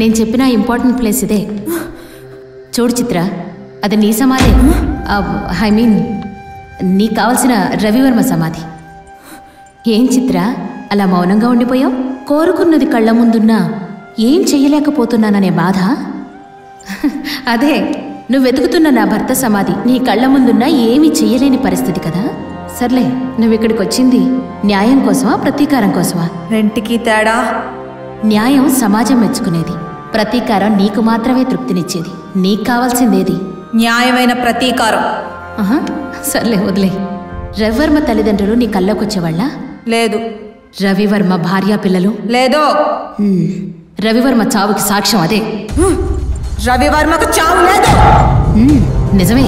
నేను చెప్పిన important place ఇదే. చూడు చిత్ర, అది నీ సమాధి. ఐ మీన్ నీకు కావలసిన రవివర్మ సమాధి. ఏం చిత్ర అలా మౌనంగా ఉండిపోయావు? కోరుకున్నది కళ్ళ ముందున్నా ఏం చెయ్యలేకపోతున్నాననే బాధ? అదే నువ్వు వెతుకుతున్న నా భర్త సమాధి నీ కళ్ళ ముందున్నా ఏమీ చెయ్యలేని పరిస్థితి కదా. సర్లే, నువ్విక్కడికి వచ్చింది న్యాయం కోసమా ప్రతీకారం కోసమా? రెంటికి తేడా. న్యాయం సమాజం మెచ్చుకునేది, ప్రతీకారం నీకు మాత్రమే తృప్తినిచ్చేది. నీకు కావాల్సిందేది? న్యాయమైన ప్రతీకారం. సర్లే వదిలే. రవివర్మ తల్లిదండ్రులు నీ కల్లోకొచ్చేవాళ్ళ? లేదు. రవివర్మ భార్యా పిల్లలు? లేదు. రవివర్మ చావుకి సాక్ష్యం అదే. రవివర్మకు చావు లేదు. నిజమే.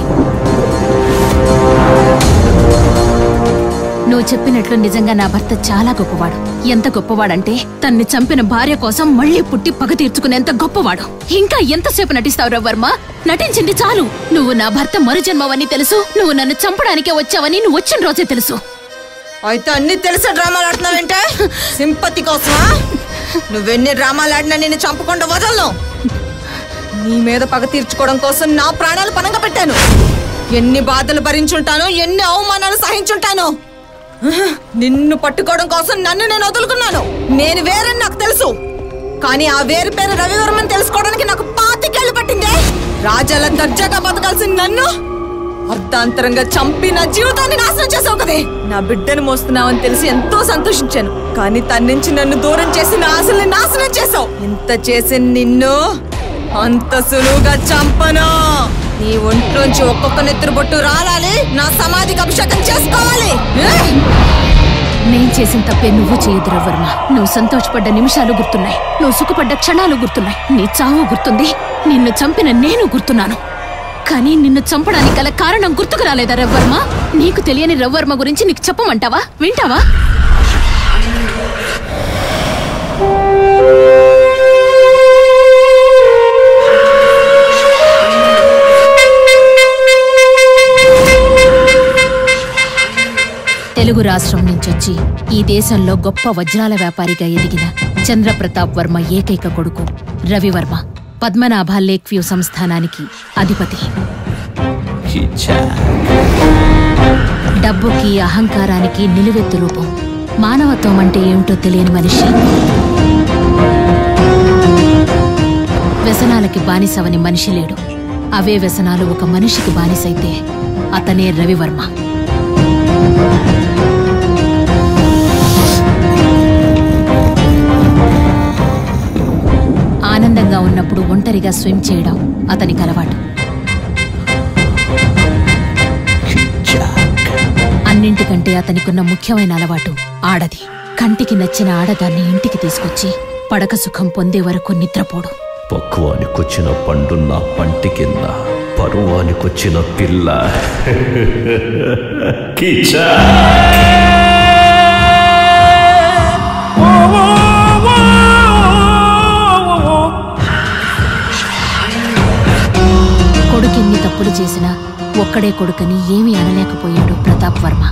నువ్వు చెప్పినట్లు నిజంగా నా భర్త చాలా గొప్పవాడు. ఎంత గొప్పవాడంటే తన్ని చంపిన భార్య కోసం మళ్లీ పుట్టి పగ తీర్చుకునేంత గొప్పవాడు. ఇంకా ఎంతసేపు నటిస్తావు రవివర్మ? నటించింది చాలు. నువ్వు నా భర్త మరుజన్మవని తెలుసు. నువ్వు నన్ను చంపడానికే వచ్చావని నువ్వు వచ్చిన రోజే తెలుసు. అయితే అన్ని తెలిసే డ్రామాలు ఆడుతున్నావేంటే? సింపతి కోసమా? నువ్వెన్ని డ్రామాలు ఆడినా నిన్ను చంపకుండా వదలను. నీ మీద పగ తీర్చుకోవడం కోసం నా ప్రాణాలు పణంగా పెట్టాను. ఎన్ని బాధలు భరించుంటాను, ఎన్ని అవమానాలు సహించుంటాను. నిన్ను పట్టుకోవడం కోసం నన్ను నేను వదులుకున్నాను. నేను వేరని నాకు తెలుసు, కానీ ఆ వేరు పేరు రవివర్మని తెలుసుకోవడానికి నాకు 25 ఏళ్ళు పట్టిందే. రాజాల దర్జాగా బతకాల్సిన నన్ను అర్ధాంతరంగా చంపి నా జీవితాన్ని నాశనం చేసావు కదే. నా బిడ్డను మోస్తున్నావని తెలిసి ఎంతో సంతోషించాను, కానీ తన నుంచి నన్ను దూరం చేసి నా ఆశల్ని నాశనం చేసావు. ఇంత చేసి నిన్ను అంత సులువుగా చంపను. నీ ఒంట్లోంచి ఒక్కొక్క నెత్తురు బొట్టు రాలాలి, నా సమాధికి అభిషేకం చేసుకోవాలి. నేను చేసిన తప్పే నువ్వు చేయదు రవివర్మ. నువ్వు సంతోషపడ్డ నిమిషాలు గుర్తున్నాయి, నువ్వు సుఖపడ్డ క్షణాలు గుర్తున్నాయి, నీ చావు గుర్తుంది, నిన్ను చంపిన నేను గుర్తున్నాను. కానీ నిన్ను చంపడానికి గల కారణం గుర్తుకు రాలేదా రవివర్మ? నీకు తెలియని రవివర్మ గురించి నీకు చెప్పమంటావా? వింటావా? తెలుగు రాష్ట్రం నుంచొచ్చి ఈ దేశంలో గొప్ప వజ్రాల వ్యాపారిగా ఎదిగిన చంద్రప్రతాప్ వర్మ ఏకైక కొడుకు రవివర్మ. పద్మనాభ లేక్ వ్యూ సంస్థానానికి అధిపతి. డబ్బుకి అహంకారానికి నిలువెత్తు రూపం. మానవత్వం అంటే ఏమిటో తెలియని మనిషి. వ్యసనాలకి బానిసవని మనిషి లేడు. అవే వ్యసనాలు ఒక మనిషికి బానిసైతే అతనే రవివర్మ. ఆనందంగా ఉన్నప్పుడు ఒంటరిగా స్విమ్ చేయడం అతనికి అలవాటు. అన్నింటికంటే అతనికున్న ముఖ్యమైన అలవాటు ఆడది. కంటికి నచ్చిన ఆడదాన్ని ఇంటికి తీసుకొచ్చి పడక సుఖం పొందే వరకు నిద్రపోడు. పక్వానికొచ్చిన పండున్న పంటి కింద పరువానికొచ్చిన పిల్ల. కొడుకెన్ని తప్పులు చేసినా ఒక్కడే కొడుకని ఏమీ అనలేకపోయాడు ప్రతాప్ వర్మ.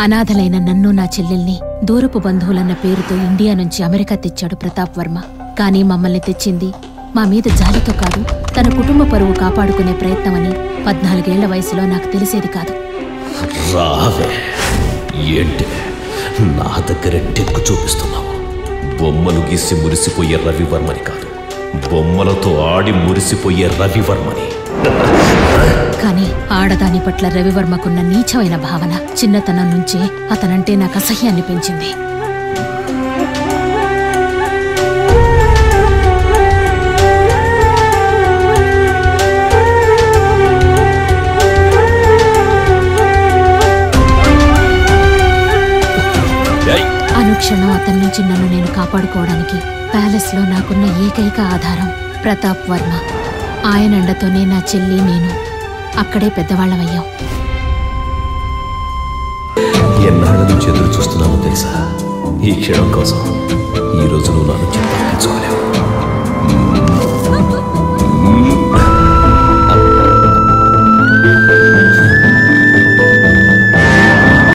అనాథలైన నన్ను నా చెల్లెల్ని దూరపు బంధువులన్న పేరుతో ఇండియా నుంచి అమెరికా తెచ్చాడు ప్రతాప్ వర్మ. కానీ మమ్మల్ని తెచ్చింది మా మీద జాలితో కాదు, తన కుటుంబ పరువు కాపాడుకునే ప్రయత్నమని 14 ఏళ్ల వయసులో నాకు తెలిసేది కాదు. ఏంటి నా దగ్గర టెక్కు చూపిస్తున్నావు? బొమ్మలు గీసి మురిసిపోయే రవివర్మని కాదు, బొమ్మలతో ఆడి మురిసిపోయే రవివర్మని. కానీ ఆడదాని పట్ల రవివర్మకున్న నీచమైన భావన చిన్నతనం నుంచే అతనంటే నాకు అసహ్యాన్ని పెంచింది. అనుక్షణం అతని నుంచి నన్ను నేను కాపాడుకోవడానికి ప్యాలెస్లో నాకున్న ఏకైక ఆధారం ప్రతాప్ వర్మ. ఆయన అండతోనే నా చెల్లి నేను అక్కడే పెద్దవాళ్ళమయ్యాం. ఎన్నాళ్ళ నుంచి ఎదురు చూస్తున్నానో తెలుసా ఈ క్షణం కోసం. ఈ రోజు నువ్వు నా నుంచి తప్పించుకోలేవు.